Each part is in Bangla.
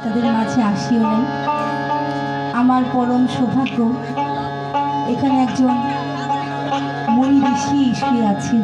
আপনাদের মাঝে আসিও নাই। আমার পরম সৌভাগ্য এখানে একজন মনি ঋষি শুয়ে আছেন।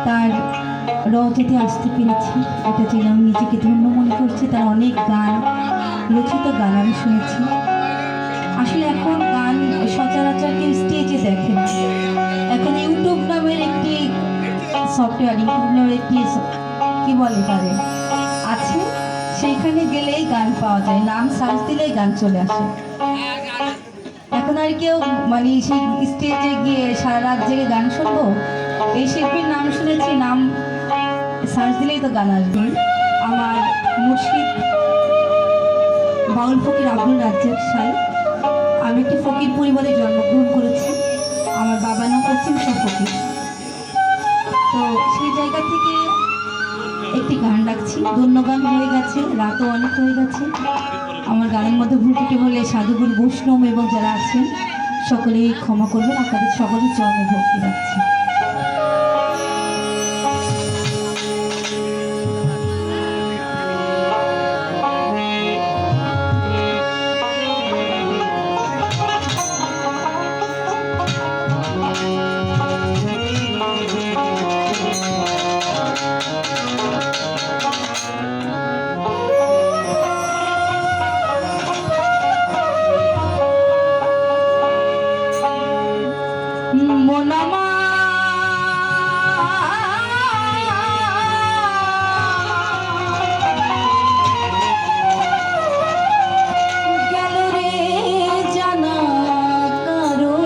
তার রজতে আসতে পেরেছি, এটা জেনে আমি নিজেকে ধন্য মনে করছি। তার অনেক গান, রচিত গান আমি শুনেছি। আসলে এখন গান সচরাচর কেউ স্টেজে দেখে না। এখন ইউটিউব নামের একটি সফটওয়্যার, ইউটিউব নামের একটি কি বলে পারে আছে, সেইখানে গেলেই গান পাওয়া যায়, নাম সার্চ দিলেই গান চলে আসে। এখন আর কেউ মানে সেই স্টেজে গিয়ে সারা রাত জেগে গান শুনবো, এই শিল্পীর নাম শুনেছি, নাম সার্চ দিলেই তো গান আসবে। আমার মুর্শিদ বাউল ফকির আব্দুল রাজ্জাক সাল। আমি একটি ফকির পরিবারে জন্মগ্রহণ করেছি। আমার বাবার নাম পশ্চিম শাহ ফকির। তো সেই জায়গা থেকে একটি গান রাখছি। ধন্য গান হয়ে গেছে, রাতও অনেক হয়ে গেছে। আমার গানের মধ্যে ভুল ত্রুটি হলে সাধুগুরু বৈষ্ণব এবং যারা আছেন সকলেই ক্ষমা করবেন। আপনাদের সকলের চরণে ভক্তি রাখছি। মনামা গেল রে জানা কারো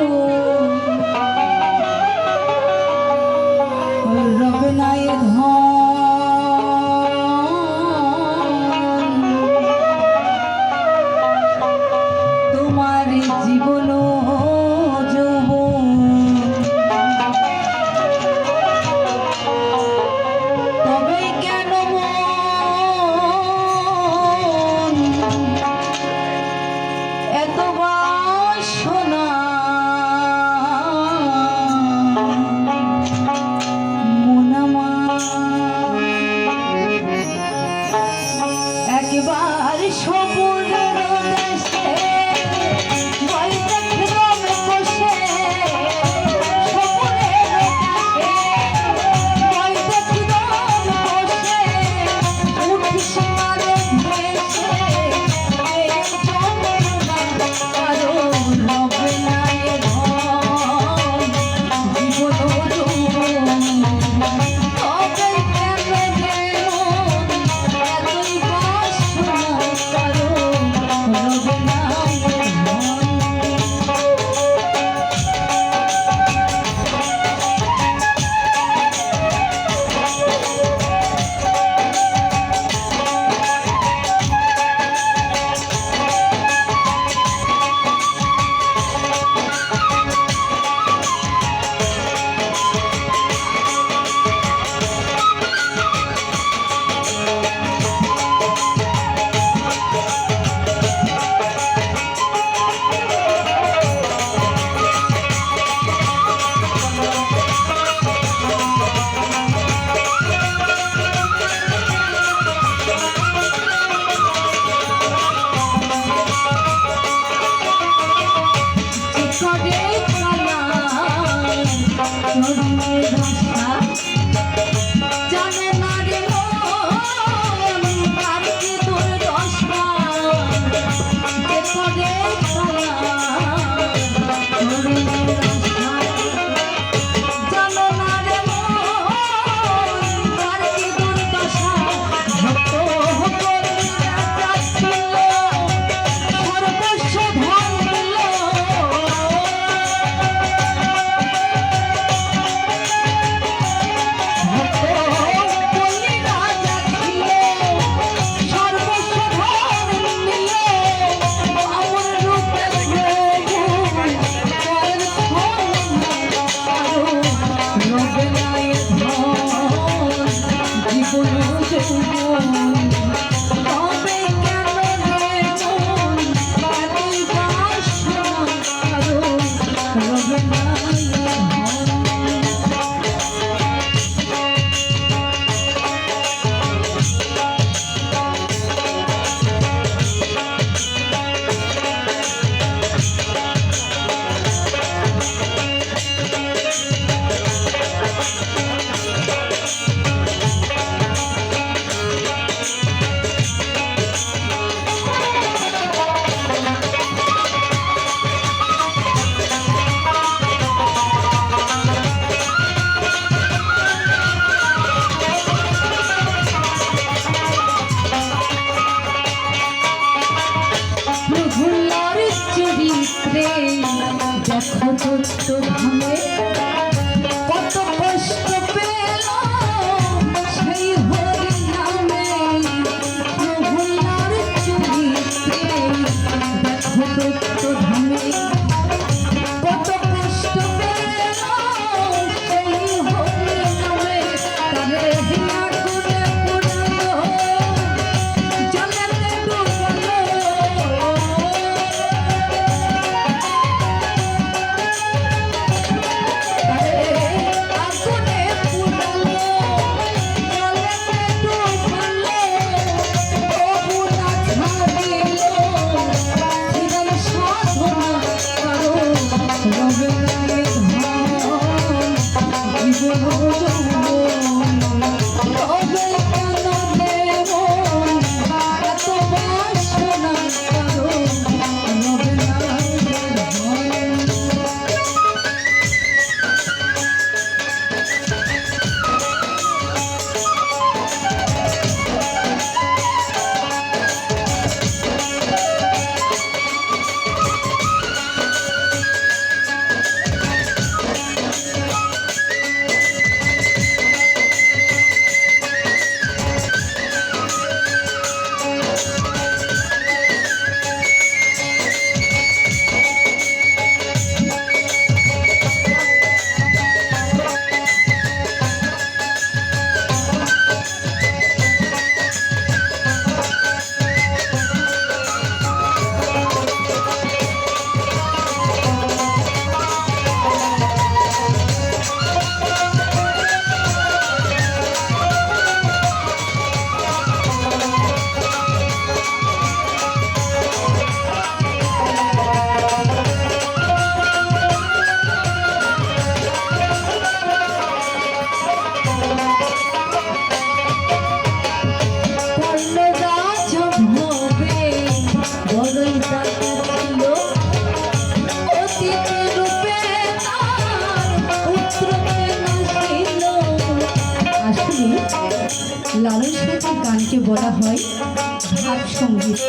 রবে নাই ধন, তোমার জীবন ছোট্ট ধামে কত কষ্ট পেল সেই হরি নামে প্রভুলার চরিত্রে দেখো ছোট্ট ধামে কত কষ্ট পেল সেই হরি নামে তারে হিয়া করে পুরালো জলেতে ডুবালো লালন সাহিত্যের গানকে বলা হয় ভাব সঙ্গীত।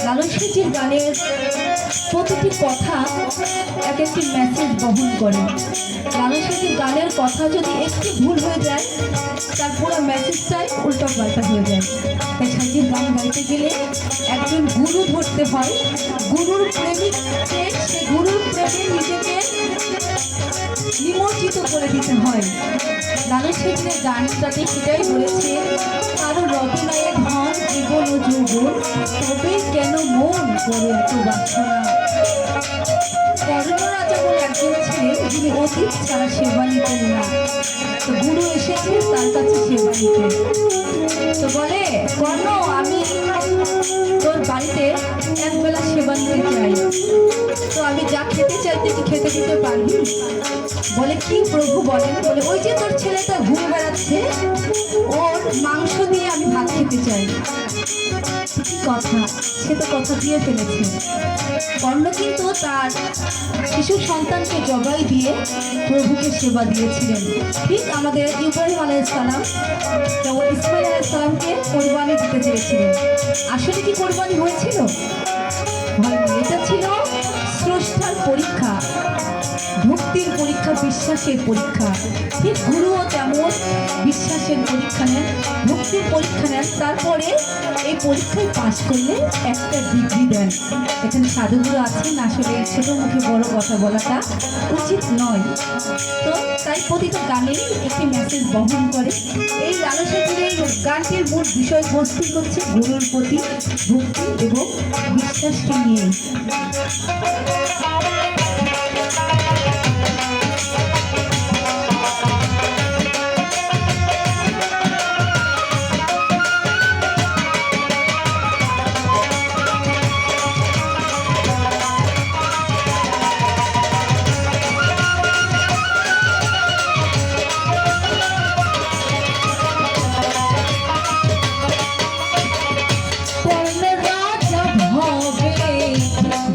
লালন সাহিত্যের গানের প্রতিটি কথা এক একটি মেসেজ বহন করে। লালন সাহিত্যের গানের কথা যদি একটু ভুল হয়ে যায় তার পুরো মেসেজটাই উল্টো পাল্টা হয়ে যায়। তাই সাহিত্যের গান গাইতে গেলে একজন গুরু ধরতে হয়, গুরুর প্রেমিককে সে গুরুর প্রেমে নিজেকে নিমজ্জিত করে দিতে হয়। লালন সাহিত্যের গানটাতে সেটাই বলেছে, কারো রচনায় ধন জীবন ও যৌবন, তবে কেন মন করে এত বাসনা। কর্ণরাজা বলে একজন ছিলেন যিনি অতীত ছাড়া সেবা নিতেন না। তো গুরু এসেছে তার কাছে সেবা নিতে, তো বলে কর্ণ আমি তোর বাড়িতে একবেলা সেবা নিতে চাই, তো আমি যা খেতে চাই তুই কি খেতে দিতে পারবি? বলে কি প্রভু বলেন? বলে ওই যে তোর ছেলেটা ঘুরে বেড়াচ্ছে ওর মাংস দিয়ে আমি ভাত খেতে চাই। কি কথা, সে তো কথা দিয়ে ফেলেছে। কর্ণ কিন্তু তার শিশু সন্তানকে জবাই দিয়ে প্রভুকে সেবা দিয়েছিলেন। ঠিক আমাদের ইব্রাহিম আলাইহিসসালাম যেমন ইসমাইল আলাইহিসসালামকে কোরবানি দিতে চেয়েছিলেন, আসলে কি কোরবানি হয়েছিল? হয়নি। এটা ছিল স্রষ্টার পরীক্ষা, ভক্তির পরীক্ষা, বিশ্বাসের পরীক্ষা। ঠিক গুরুও তেমন বিশ্বাসের পরীক্ষা নেন, ভক্তির পরীক্ষা নেন, তারপরে এই পরীক্ষায় পাশ করলে একটা ডিগ্রি দেন। এখানে সাধুগুরু আছেন, আসলে ছোট মুখে বড় কথা বলাটা উচিত নয়। তো তাই প্রতিটা গানেই একটি মেসেজ বহন করে। এই লালন সাহিত্যের গানটির মূল বিষয়বস্তু হচ্ছে গুরুর প্রতি ভক্তি এবং বিশ্বাসকে নিয়ে।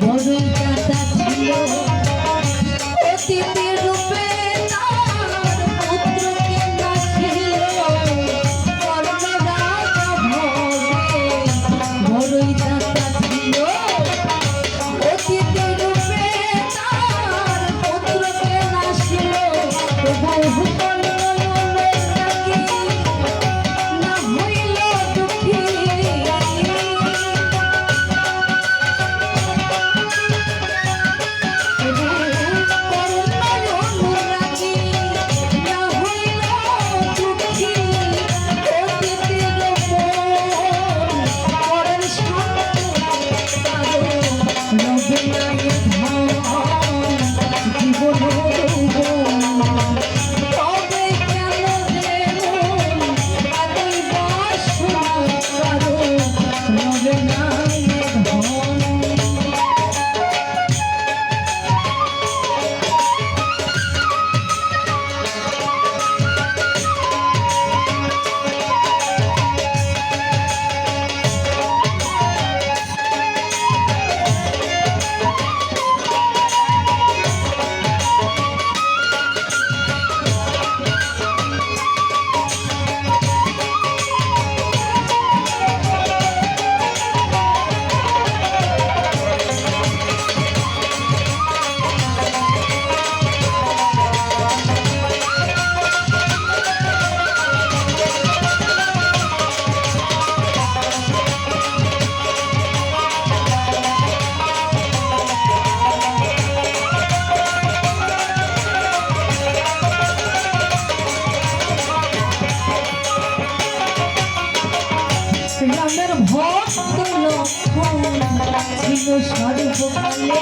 বড়ই কাটা ছিল অতীতের রামের ভক্ত লক্ষণ ছিল সর্বকালে